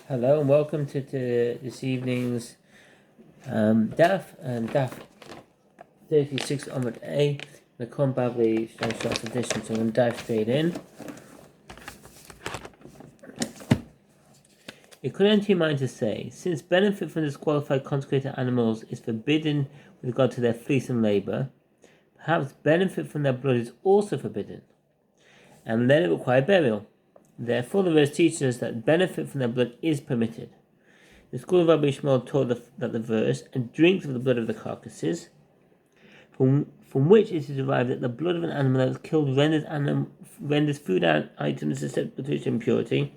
Hello and welcome to this evening's Daf and Daf 36 Amud A, the Babli Steinsaltz edition. So we'll dive straight in. It could enter your mind to say, since benefit from disqualified consecrated animals is forbidden with regard to their fleece and labour, perhaps benefit from their blood is also forbidden, and then it require burial. Therefore, the verse teaches us that benefit from their blood is permitted. The school of Rabbi Shmuel taught that the verse, and drinks of the blood of the carcasses, from which it is derived that the blood of an animal that is killed renders food items susceptible to its impurity,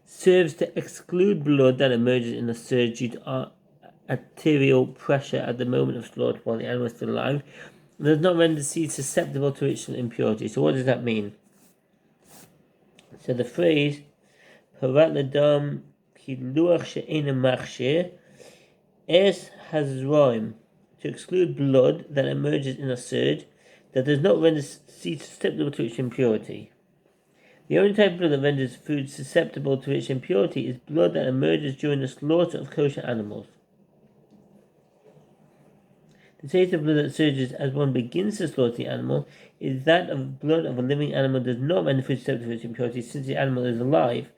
serves to exclude blood that emerges in the surge due to arterial pressure at the moment of slaughter while the animal is still alive, and does not render seed susceptible to its impurity. So what does that mean? So the phrase Parat Ladam Kiluach She'ena Machshir Es Hazroim, to exclude blood that emerges in a surge that does not render seed susceptible to its impurity. The only type of blood that renders food susceptible to its impurity is blood that emerges during the slaughter of kosher animals. The taste of blood that surges as one begins to slaughter the animal is that of blood of a living animal does not render food susceptible to its impurity since the animal is alive.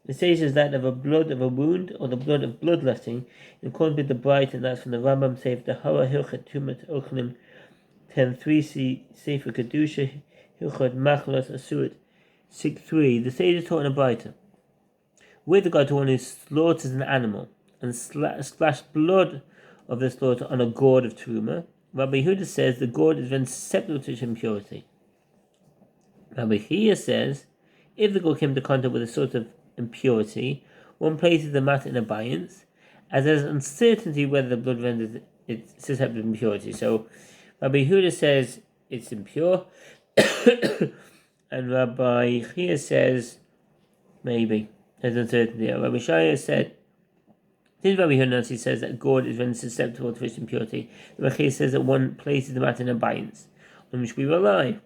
The taste is that of a blood of a wound or the blood of bloodletting, in accordance with the Bright, and that's from the Rambam Sefer Hara Hilchat Tumat Ochalim 10.3 Sefer Kedusha Hilchat Machalos Asurit 6.3. The sage is taught in a Bright with regard to one who slaughters an animal and splash blood of the slaughter on a gourd of Truma. Rabbi Yehuda says the gourd is then susceptible to its impurity. Rabbi Chia says if the gourd came into contact with a sort of impurity, one places the matter in abeyance, as there is uncertainty whether the blood renders it susceptible to impurity. So Rabbi Yehuda says it's impure, and Rabbi Chia says maybe there's uncertainty. Rabbi Shaya said, since Rabbi Yehuda says that gourd is rendered susceptible to its impurity, Rabbi Chia says that one places the matter in abeyance, on which we rely.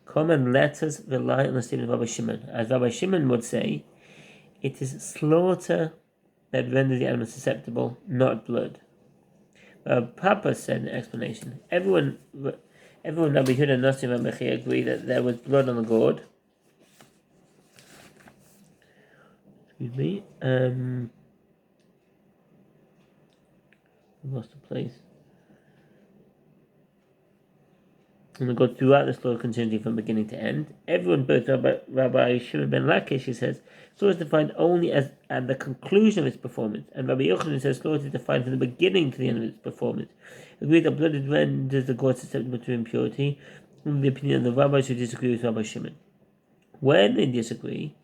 Come and let us rely on the statement of Rabbi Shimon. As Rabbi Shimon would say, it is slaughter that renders the animal susceptible, not blood. Papa said in explanation, everyone Rabbi Yehuda and Nasi and Rabbi Chia agree that there was blood on the gourd. Excuse me. I lost the place. And we go throughout the slaughter continually from beginning to end. Everyone, both Rabbi Shimon ben Lakish, he says, slaughter is defined only as at the conclusion of its performance, and Rabbi Yochanan says slaughter is defined from the beginning to the end of its performance. Agreed that blood renders the gourd susceptible to impurity, in the opinion of the rabbis who disagree with Rabbi Shimon. Where they disagree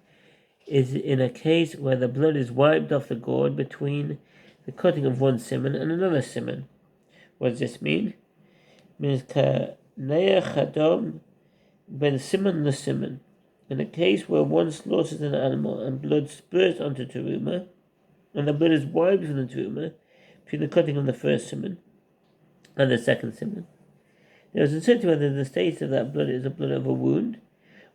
is in a case where the blood is wiped off the gourd between the cutting of one simon and another simon. What does this mean? It means Ne'er Chadom ben Simon the Simon. In a case where one slaughters an animal and blood spurts onto teruma, and the blood is wiped from the teruma between the cutting of the first simon and the second simon, there is uncertainty whether the state of that blood is the blood of a wound,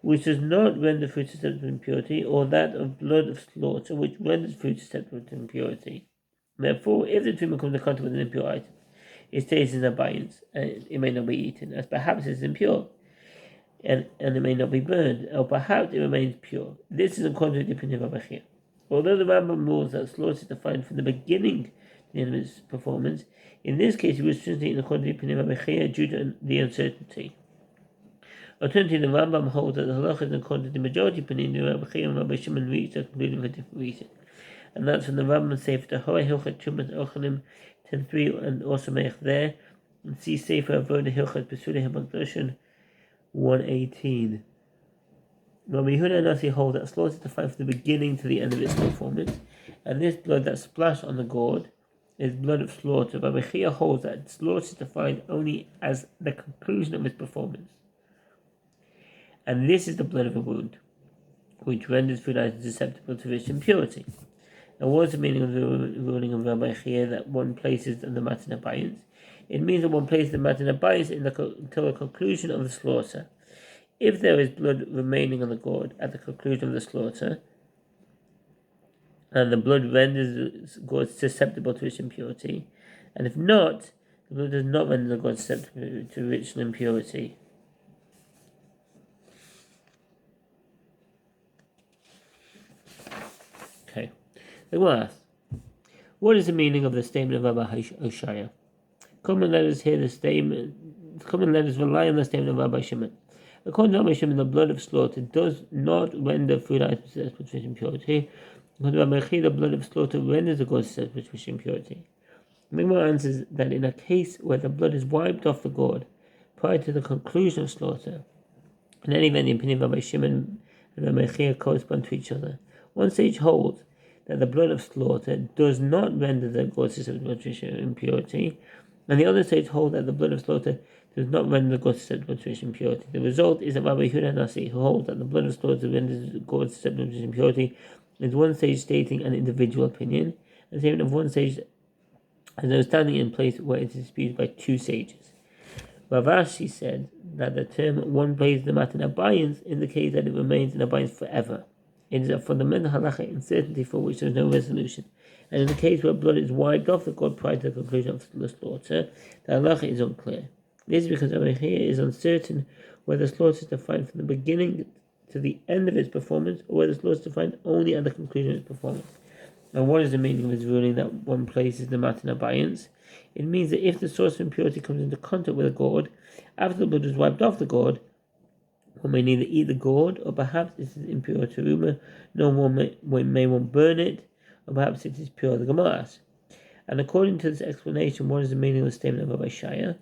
which does not render food susceptible to impurity, or that of blood of slaughter, which renders food susceptible to impurity. Therefore, if the teruma comes in contact with an impure item, it stays in abeyance, and it may not be eaten, as perhaps it is impure, and it may not be burned, or perhaps it remains pure. This is according to the opinion of Rabbi Chia. Although the Rambam rules that slaughter is defined from the beginning to the end of its performance, in this case it was translated according to the opinion of Rabbi Chia due to the uncertainty. Alternatively, the Rambam holds that the halacha is according to the majority opinion of Rabbi Chia and Rabbi Shimon reached a conclusion for a different reason. And that's from the Rambam Sefer Hara Hilchat Tumat Ochalim 10.3, and also Meich there, and see Sefer Avodah Hilchat Pesudei HaMakdoshin 1.18. Rabbi Yehuda and Nasi hold that slaughter is defined from the beginning to the end of its performance, and this blood that splashed on the gourd is blood of slaughter. Rabbi Chia holds that slaughter is defined only as the conclusion of its performance, and this is the blood of a wound, which renders food items susceptible to its impurity. Now, what is the meaning of the ruling of Rabbi Chia that one places the matter in abeyance? It means that one places the matter in abeyance until the conclusion of the slaughter. If there is blood remaining on the gourd at the conclusion of the slaughter, and the blood renders the god susceptible to its impurity, and if not, the blood does not render the god susceptible to ritual impurity. Okay, the last. What is the meaning of the statement of Rabbi Hoshaya? Come and let us hear the statement. Come and let us rely on the statement of Rabbi Shimon. According to Rabbi Shimon, the blood of slaughter does not render food items susceptible to impurity. According to Rabbi Chi, the blood of slaughter renders the god susceptible to impurity. Migmar answers that in a case where the blood is wiped off the gourd prior to the conclusion of slaughter, in any event, the opinion of Rabbi Shimon and Rabbi Chia correspond to each other. One sage holds that the blood of slaughter does not render the god susceptible to impurity, and the other sage holds that the blood of slaughter does not render the god susceptible to impurity. The result is that Rabbi Yehuda Nasi, who holds that the blood of slaughter renders the god susceptible to impurity, is one sage stating an individual opinion, and the statement of one sage has no standing in place where it is disputed by two sages. Rav Ashi said that the term one places the matter in abeyance indicates that it remains in abeyance forever. It is a fundamental halacha uncertainty for which there is no resolution. And in the case where blood is wiped off the god prior to the conclusion of the slaughter, the halacha is unclear. This is because Rabbi Chia is uncertain whether the slaughter is defined from the beginning to the end of its performance, or whether the slaughter is defined only at the conclusion of its performance. And what is the meaning of his ruling that one places the matter in abeyance? It means that if the source of impurity comes into contact with a gourd, after the blood is wiped off the gourd, one may neither eat the gourd, or perhaps it is impure to rumor, nor one may burn it, or perhaps it is pure, the Gemara asks. And according to this explanation, what is the meaning of the statement of Rabbi Shaya?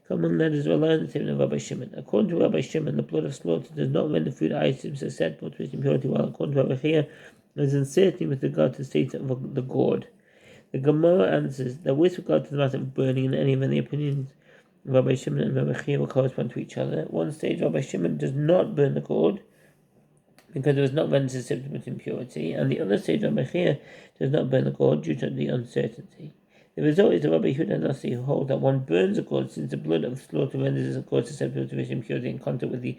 Come and let us rely on the statement of Rabbi Shimon. According to Rabbi Shimon, the blood of slaughter does not render food items susceptible to its impurity, while according to Rabbi Chia, there is uncertainty with regard to the state of the gourd. The Gemara answers that with regard to the matter of burning, in any event, the opinions of Rabbi Shimon and Rabbi Chia will correspond to each other. At one stage, Rabbi Shimon does not burn the gourd because it was not rendered susceptible to impurity, and the other stage, Rabbi Chia, does not burn the gourd due to the uncertainty. The result is that Rabbi Yehuda Nasi, who holds that one burns a gourd since the blood of slaughter renders a gourd susceptible to its impurity in contact with the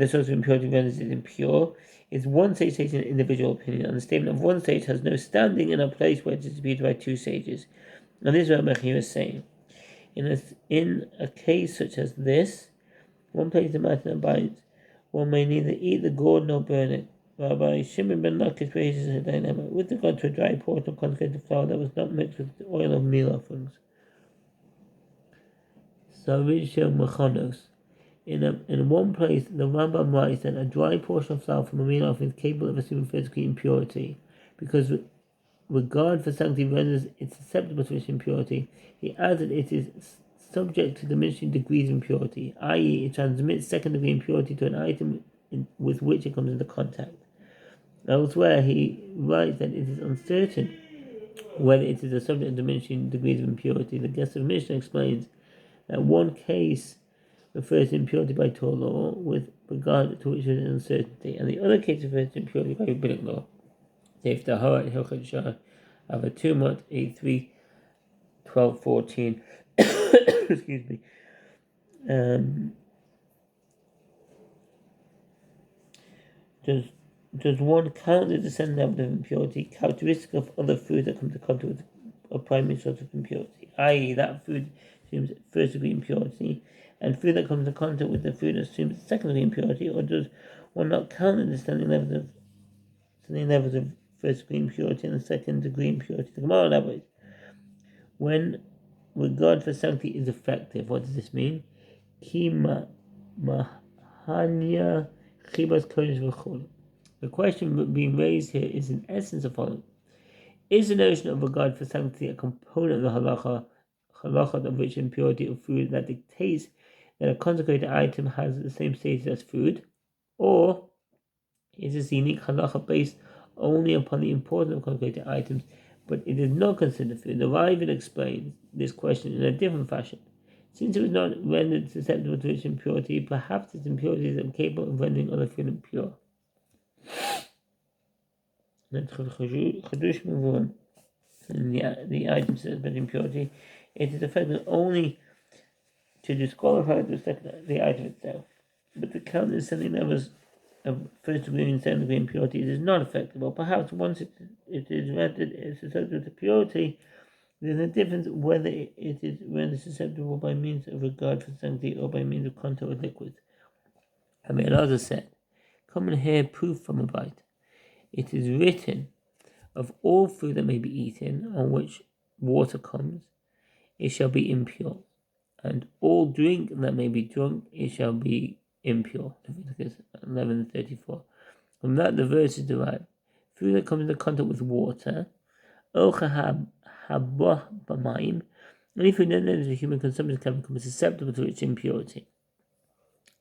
source of impurity renders it impure, is one sage stating an individual opinion, and the statement of one sage has no standing in a place where it is disputed by two sages. And this is what Rabbi Chia is saying. In a case such as this, one places the matter in abeyance. One may neither eat the gourd nor burn it. Rabbi Shimon ben Lakish raises a dilemma with regard to a dry portion of consecrated flour that was not mixed with the oil of meal offerings. Sarisha Mechanos. In one place, the Rambam writes that a dry portion of flour from a meal offering is capable of assuming physical impurity, because regard for sanctity renders it susceptible to its impurity. He adds that it is subject to diminishing degrees of impurity, i.e., it transmits second-degree impurity to an item with which it comes into contact. Elsewhere, he writes that it is uncertain whether it is a subject of diminishing degrees of impurity. The guest of Mishnah explains that one case refers to impurity by Torah law with regard to which there is uncertainty, and the other case refers to impurity by rabbinic law. Seif Taharat Hilchot Shah Avatumot 83 12-14. Excuse me. Does one count the descendant level of impurity characteristic of other food that come to contact with a primary source of impurity, i.e., that food assumes first degree impurity, and food that comes into contact with the food assumes second degree impurity, or does one not count the descending levels of first degree impurity and the second degree impurity? The Gemara elaborates. When regard for sanctity is effective, what does this mean? Ki mahanya chibas kodesh v'chol. The question being raised here is in essence the following. Is the notion of regard for sanctity a component of the halacha of rich impurity of food that dictates that a consecrated item has the same status as food? Or is this unique halacha based only upon the importance of consecrated items, but it is not considered food? The Ravid explains this question in a different fashion. Since it was not rendered susceptible to its impurity, perhaps its impurity is incapable of rendering other food impure. The item says about impurity, it is effective only to disqualify the item itself, but to count the descending levels of first degree and second degree impurity, it is not affected. Or perhaps once it is rendered susceptible to purity, there is a difference whether it is rendered susceptible by means of regard for sanctity or by means of contact with liquids. And Elazar said, "Come and hear proof from a bite. It is written, of all food that may be eaten, on which water comes, it shall be impure. And all drink that may be drunk, it shall be impure." Leviticus 11:34. From that the verse is derived. Food that comes into contact with water, any food that enters the human consumption can become susceptible to its impurity.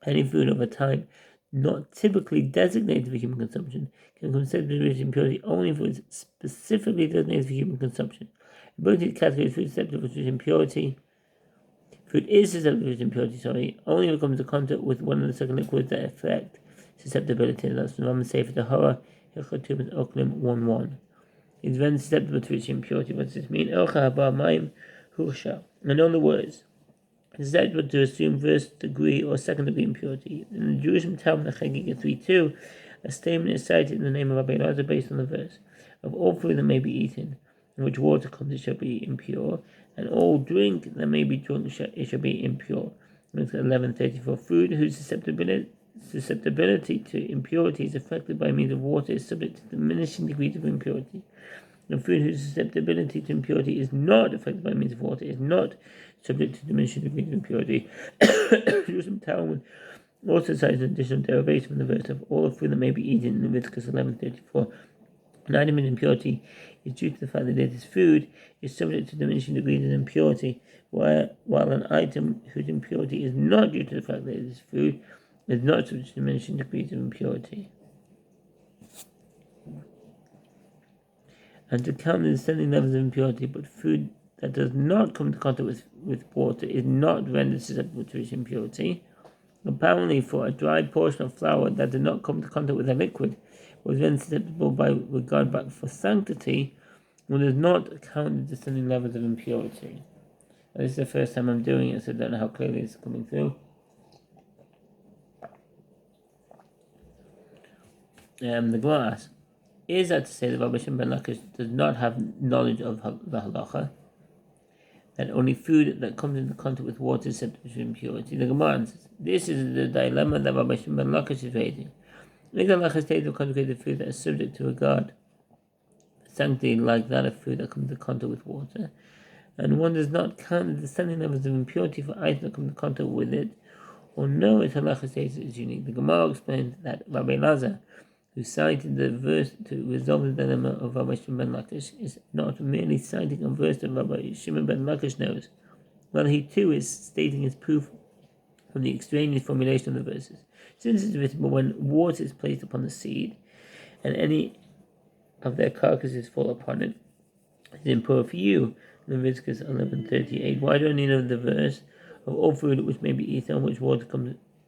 Any food of a type not typically designated for human consumption can become susceptible to its impurity only if it is specifically designated for human consumption. In both these categories, food is susceptible to its impurity. Food is susceptible to its impurity, only if it comes into contact with one of the second liquids that affect susceptibility. And that's the Rambam Sefer Tahara, Hilchot Tumas Oklim 1:1. It's then susceptible to its impurity. What does this mean? In other words, it's susceptible to assume first degree or second degree impurity. In the Jerusalem Talmud Chagiga 3:2, a statement is cited in the name of Rabbi Elazar based on the verse: "Of all food that may be eaten, in which water comes, it shall be impure, and all drink that may be drunk, it shall be impure." 11:34. Food whose susceptibility to impurity is affected by means of water is subject to diminishing degrees of impurity. And food whose susceptibility to impurity is not affected by means of water is not subject to diminishing degrees of impurity. Jerusalem Talmud also cites an additional derivation from the verse of all food that may be eaten in Leviticus 11:34. An item in impurity is due to the fact that it is food is subject to diminishing degrees of impurity, while an item whose impurity is not due to the fact that it is food is not subject to diminishing degrees of impurity. And to count the descending levels of impurity, but food that does not come into contact with water is not rendered susceptible to its impurity. Apparently, for a dried portion of flour that did not come into contact with a liquid was then susceptible by regard back for sanctity, one does not count the descending levels of impurity. Now, this is the first time I'm doing it, so I don't know how clearly it's coming through. The Gemara asks, is that to say that Rabbi Shimon ben Lakish does not have knowledge of the halacha, that only food that comes into contact with water is susceptible to impurity? The Gemara answers, this is the dilemma that Rabbi Shimon ben Lakish is raising. Is the halacha stated of consecrated food that is subject to regard sanctity like that of food that comes into contact with water, and one does not count the descending levels of impurity for items that come into contact with it, or no, its halacha status is unique? The Gemara explains that Rabbi Elazar, who cited the verse to resolve the dilemma of Rabbi Shimon ben Lakish, is not merely citing a verse that Rabbi Shimon ben Lakish knows, while he too is stating his proof from the extraneous formulation of the verses. Since it is written, but when water is placed upon the seed, and any of their carcasses fall upon it, it is impure for you. Leviticus 11:38. Why don't you know the verse of all food which may be eaten, on which water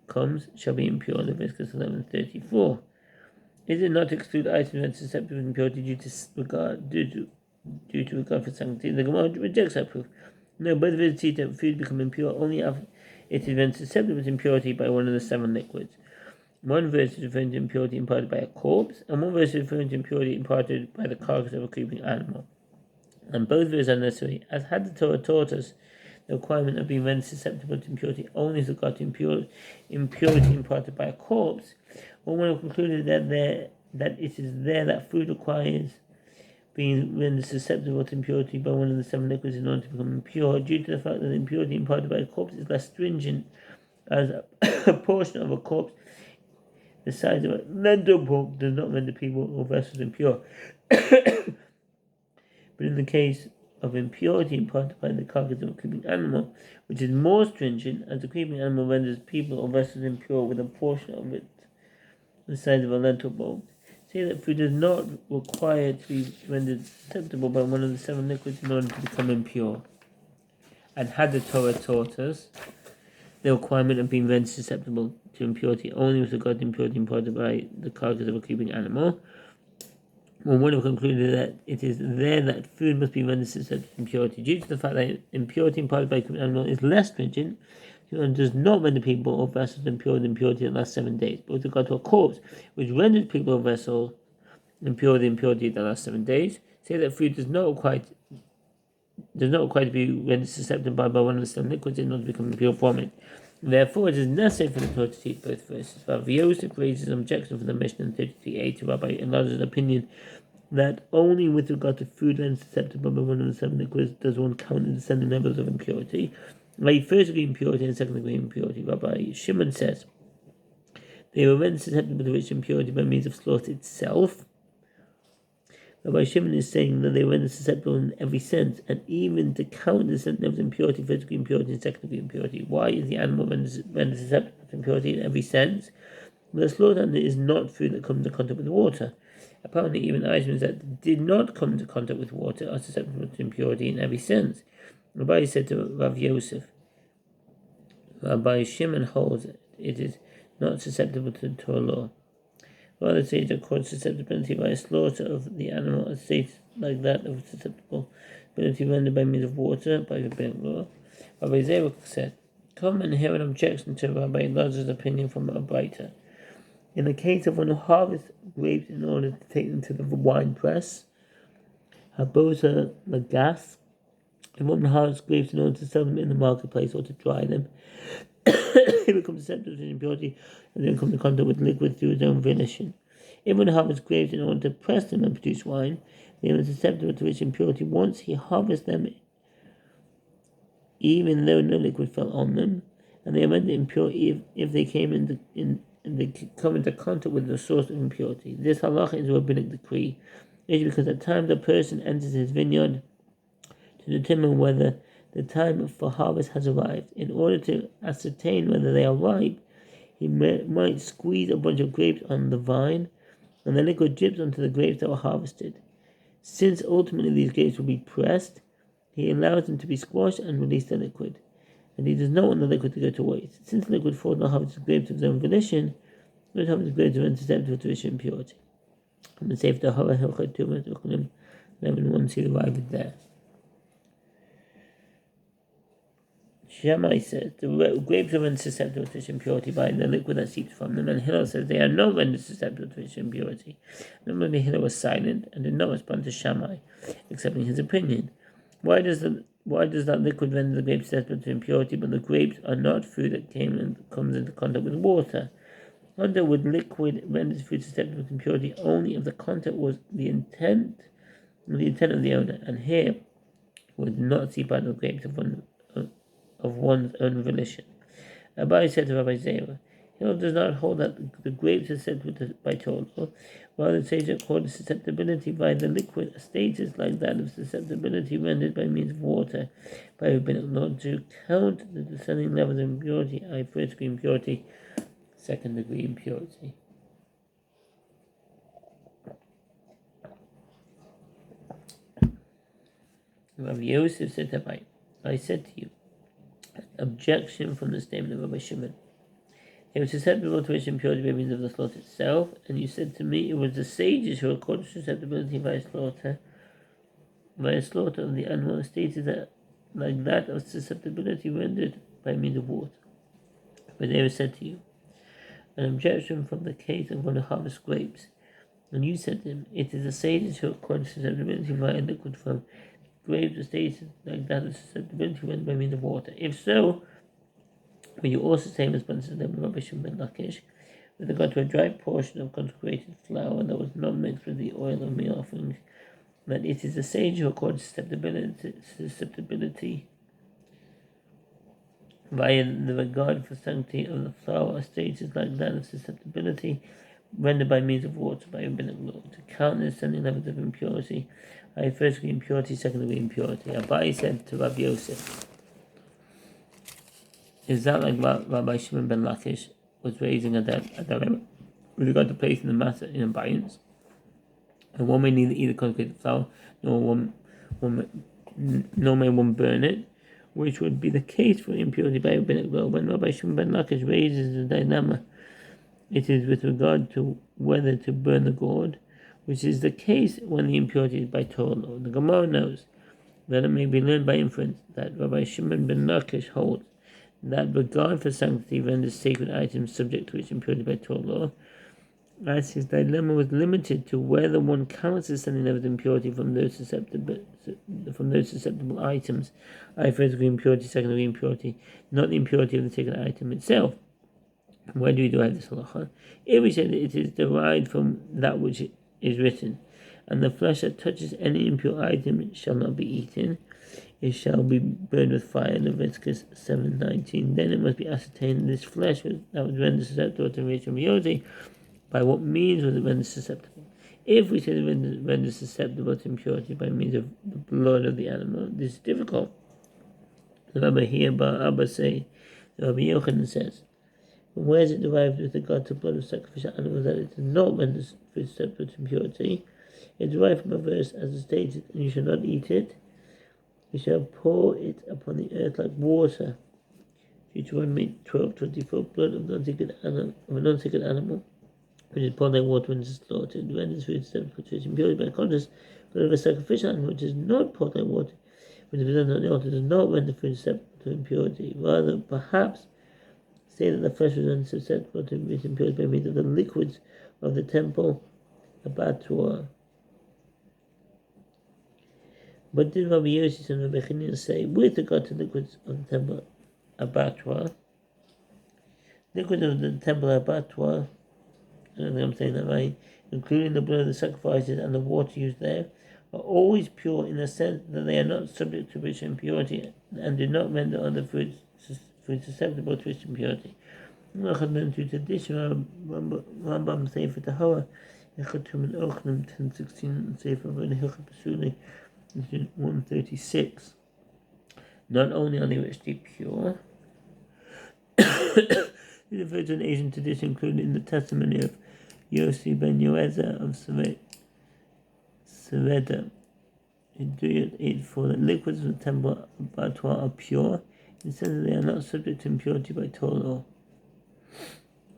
comes shall be impure? Leviticus 11:34. Is it not to exclude items that are susceptible to impurity due to regard for sanctity? The Gemara rejects that proof. No, both verses teach that food become impure only after it is then susceptible to impurity by one of the 7 liquids. One verse is referring to impurity imparted by a corpse, and one verse is referring to impurity imparted by the carcass of a creeping animal. And both verses are necessary, as had the Torah taught us the requirement of being rendered susceptible to impurity only with regard to impurity imparted by a corpse. One would have concluded that it is there that food requires being rendered susceptible to impurity by one of the 7 liquids in order to become impure, due to the fact that the impurity imparted by a corpse is less stringent, as a portion of a corpse the size of a lentil bulb does not render people or vessels impure. But in the case of impurity imparted by the carcass of a creeping animal, which is more stringent, as the creeping animal renders people or vessels impure with a portion of it the size of a lentil bulb, say that food is not required to be rendered susceptible by one of the 7 liquids in order to become impure. And had the Torah taught us the requirement of being rendered susceptible to impurity only with regard to impurity imparted by the carcass of a creeping animal, one would have concluded that it is there that food must be rendered susceptible to impurity. Due to the fact that impurity imparted by a creeping animal is less stringent, does not render people or vessels impure the impurity of the last 7 days. But with regard to a corpse, which renders people or vessel impure the impurity of the last 7 days, say that food does not require to be rendered susceptible by one of the 7 liquids in order to become impure from it. Therefore, it is necessary for the Torah to teach both verses. Rabbi Yosef raises an objection from the Mishnah in 33a to Rabbi Elazar's opinion that only with regard to food rendered susceptible by one of the 7 liquids does one count the descending levels of impurity, like first degree impurity and second degree impurity. Rabbi Shimon says they were rendered susceptible to rich impurity by means of slaughter itself. Rabbi Shimon is saying that they were rendered susceptible in every sense, and even to count the descending levels of impurity, first degree impurity and second degree impurity. Why is the animal rendered susceptible to impurity in every sense? Well, the slaughtered animal is not food that comes into contact with water. Apparently, even items that did not come into contact with water are susceptible to impurity in every sense. Rabbi said to Rav Yosef, Rabbi Shimon holds it is not susceptible to the Torah law. Rather, sage accords susceptibility by a slaughter of the animal, a state like that of susceptibility rendered by means of water by rabbinic law. Rabbi Zerach said, "Come and hear an objection to Rabbi Elazar's opinion from a Braita. In the case of one who harvests grapes in order to take them to the wine press, habosa lagas, and one harvests grapes in order to sell them in the marketplace or to dry them, he becomes susceptible to impurity and then comes in contact with liquid through his own volition. If one harvests grapes in order to press them and produce wine, they are susceptible to its impurity once he harvests them, even though no liquid fell on them, and they are rendered impure if they come into contact with the source of impurity. This halacha is a rabbinic decree. It is because at times a person enters his vineyard to determine whether the time for harvest has arrived. In order to ascertain whether they are ripe, he might squeeze a bunch of grapes on the vine, and the liquid drips onto the grapes that were harvested. Since ultimately these grapes will be pressed, he allows them to be squashed and release the liquid, and he does not want the liquid to go to waste. Since the liquid falls on harvested grapes of his own volition, those harvested grapes are susceptible to its impurity. I'm going to say for the Hara Hilchot Tumas Uchalim 11:1, see the arrived there. Shammai says the grapes are rendered susceptible to its impurity by the liquid that seeps from them, and Hillel says they are not rendered susceptible to its impurity. Normally Hillel was silent and did not respond to Shammai, accepting his opinion. Why does that liquid render the grapes susceptible to impurity, but the grapes are not food that comes into contact with water? Under would liquid renders food susceptible to impurity only if the contact was the intent of the owner, and here would not seep out of the grapes of one's own volition. Abai said to Rabbi Zera, Hillel does not hold that the grapes are susceptible by Torah law. Rather, sages accord susceptibility by the liquid, a status like that of susceptibility rendered by means of water by rabbinic law to count the descending levels of impurity, i.e. first degree impurity, second degree impurity. Rabbi Yosef said to Abai, I said to you, objection from the statement of Rabbi Shimon. It was susceptible to its impurity by means of the slaughter itself, and you said to me it was the sages who accorded susceptibility by slaughter of the animal, stated that like that of susceptibility rendered by means of water. But they were said to you, an objection from the case of one who harvests grapes, and you said to him, it is the sages who accord susceptibility by a liquid from grapes or stated like that of susceptibility rendered by means of water. If so, will you also say in response to the Rabbi Shimon ben Lakish, with regard to a dry portion of consecrated flour that was not mixed with the oil of meal offerings, that it is the sage who accords susceptibility via the regard for sanctity of the flour or stages like that of susceptibility rendered by means of water by rabbinic law, to count the descending levels of impurity, i.e. first degree impurity, second degree impurity. Abai said to Rabbi Yosef, is that like Rabbi Shimon ben Lakish was raising a dilemma with regard to placing the matter in abeyance? And one may neither eat the consecrated flour, nor may one burn it, which would be the case for impurity by rabbinic law. When Rabbi Shimon ben Lakish raises the dilemma, it is with regard to whether to burn the gourd, which is the case when the impurity is by Torah law. The Gemara knows that it may be learned by inference that Rabbi Shimon ben Lakish holds that regard for sanctity renders sacred items subject to its impurity by Torah law, as his dilemma was limited to whether one counts the sending of impurity from those susceptible items, i.e. first degree impurity, second degree impurity, not the impurity of the sacred item itself. Why do we derive this halacha? If we say that it is derived from that which is written, and the flesh that touches any impure item shall not be eaten, it shall be burned with fire, Leviticus 7:19. Then it must be ascertained that this flesh that was rendered susceptible to impurity, by what means was it rendered susceptible? If we say it rendered susceptible to impurity by means of the blood of the animal, this is difficult. The Rabbi here, Abba say, the Rabbi Yochanan says, where is it derived with regard to blood of sacrificial animals that it does not render susceptible to impurity? It is derived from a verse as stated, and you shall not eat it. You shall pour it upon the earth like water. Deuteronomy 12:24. Blood of a non-sacred animal, which is poured like water when it is slaughtered, renders food susceptible to its impurity. By contrast, blood of a sacrificial animal, which is not poured like water, when it is presented on the altar, does not render food susceptible to impurity. Rather, perhaps, say that the flesh was rendered susceptible to its impurity by means of the liquids of the temple abattoir. But did Rabbi Yossi and Rabbi Chanina say, with regard to liquids of the temple abattoir, liquids of the temple abattoir, I don't think I'm saying that right, including the blood of the sacrifices and the water used there, are always pure in the sense that they are not subject to ritual impurity and do not render other foods susceptible to its impurity. According to tradition, Rambam Sefer Tahara, Echatum and Ochnim 10:16, and Sefer Hilchot Pesuli 136. Not only are they richly pure, they refer to an Asian tradition included in the testimony of Yossi ben Yoezer of Sereda. In Duyat 8:4, that liquids of the temple abattoir are pure, in the sense that they are not subject to impurity by Torah law.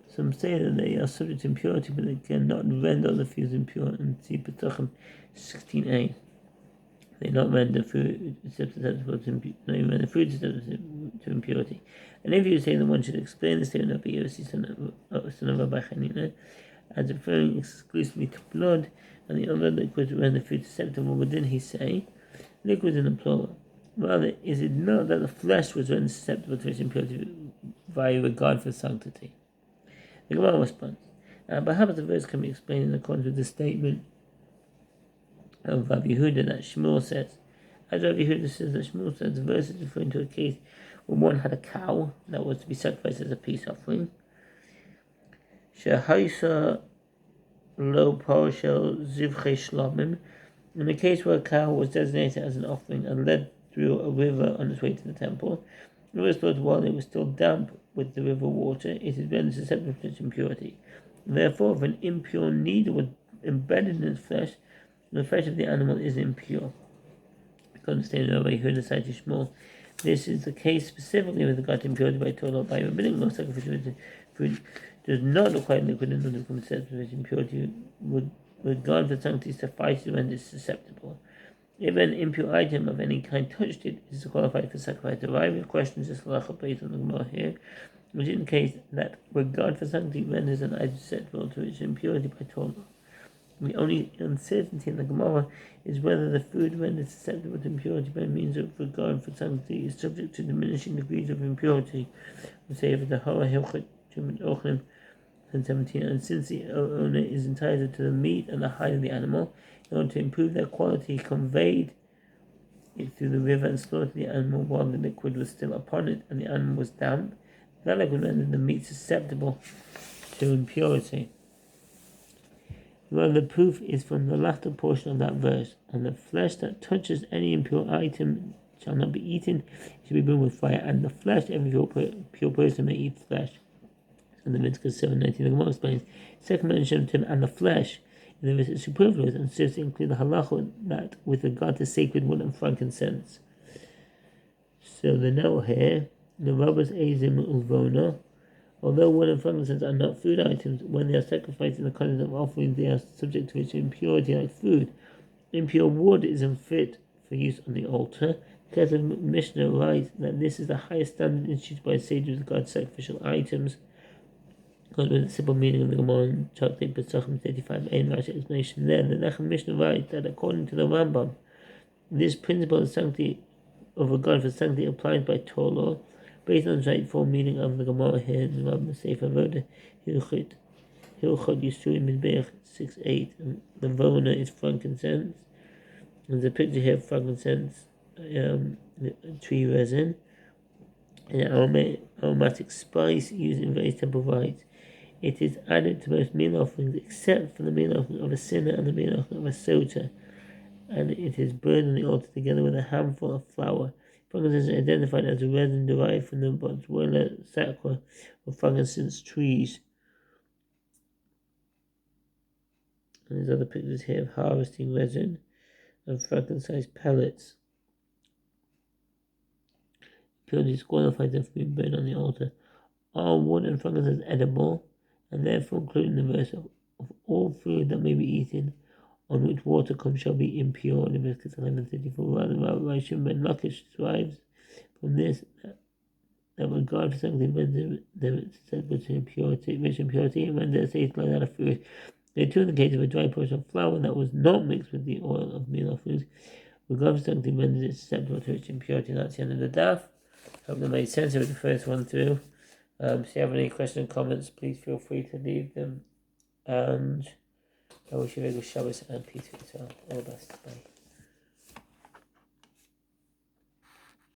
Some say that they are subject to impurity, but they cannot render other foods impure, and see Petachim 16a. They not render food susceptible to impurity. And if you say that one should explain the statement of Yossi, son of Rabbi Chanina, as referring exclusively to blood, and the other liquids render food susceptible, but didn't he say liquids in the plural? Rather, is it not that the flesh was rendered susceptible to its impurity via regard for sanctity? The Gemara responds, perhaps the verse can be explained in accordance with the statement of Rabbi Yehuda that Shmuel says. As Rabbi Yehuda says that Shmuel says, the verse is referring to a case where one had a cow that was to be sacrificed as a peace offering. Shehaisa lo parshel zivchei shlomim. In the case where a cow was designated as an offering and led through a river on its way to the temple, it was thought while it was still damp with the river water, it is rendered susceptible to its impurity. Therefore, if an impure needle was embedded in its flesh, the flesh of the animal is impure. According to statement of Rabbi Yehuda cited Shmuel, this is the case specifically with regard to impurity by Torah. By rabbinic law, sacrificial food does not require liquid in order to become susceptible to its impurity. With regard for sanctity suffices to render it susceptible. If an impure item of any kind touched it, it is qualified for sacrifice. The rival questions this halacha based on the Gemara here, which indicates that regard for sanctity renders an item susceptible to its impurity by Torah. The only uncertainty in the Gemara is whether the food rendered susceptible to impurity by means of regard for sanctity is subject to diminishing degrees of impurity. We say for the Hara Hilchot Ochnim 10:17, and since the owner is entitled to the meat and the hide of the animal, in order to improve their quality, he conveyed it through the river and slaughtered the animal while the liquid was still upon it and the animal was damp. That liquid rendered the meat susceptible to impurity. Well, the proof is from the latter portion of that verse, and the flesh that touches any impure item shall not be eaten, it shall be burned with fire, and the flesh, every pure person may eat flesh. And the Leviticus 7:19, the Gemara explains, second mention of him and the flesh in the verse is superfluous and serves to include the halacha that with regard to sacred wood and frankincense. So the note here, the Rabbas Ezim Ulvona, although wood and frankincense are not food items, when they are sacrificed in the context of offerings, they are subject to its impurity like food. Impure wood is unfit for use on the altar. Because the Mishnah writes that this is the highest standard instituted by sages with regard to sacrificial items. Because with the simple meaning of the Gemara in Chakti Pesachim 35, a Rashi explanation there. The Nachman Mishnah writes that according to the Rambam, this principle of sanctity, of regard for sanctity, applied by Torah law, based on the straightforward meaning of the Gemara here in the Rambam Sefer Avodah Hilchot Yisurim Mizbeach 6:8, and the Vona is frankincense. There's a picture here of frankincense, tree resin, and aromatic spice used in various temple rites. It is added to most meal offerings except for the meal offering of a sinner and the meal offering of a sota, and it is burned on the altar together with a handful of flour. Frankincense is identified as a resin derived from the Boswellia sacra of frankincense trees. And there's other pictures here of harvesting resin and frankincense pellets. Purely disqualifies them from being burned on the altar. Are wood and frankincense edible, and therefore including the verse of all food that may be eaten, on which water comes shall be impure, Leviticus 11:34. Rather, Rabbi Shimon ben Lakish derives from this that regard for sanctity renders them susceptible to impurity, rich impurity, and renders it like that of food. They too, in the case of a dry portion of flour that was not mixed with the oil of meal or food, regard for sanctity renders it susceptible to rich impurity. And that's the end of the daf. Hope that made sense with the first one through. If you have any questions or comments, please feel free to leave them. And I wish you a very good Shabbos and peace with yourself. All the best. Bye.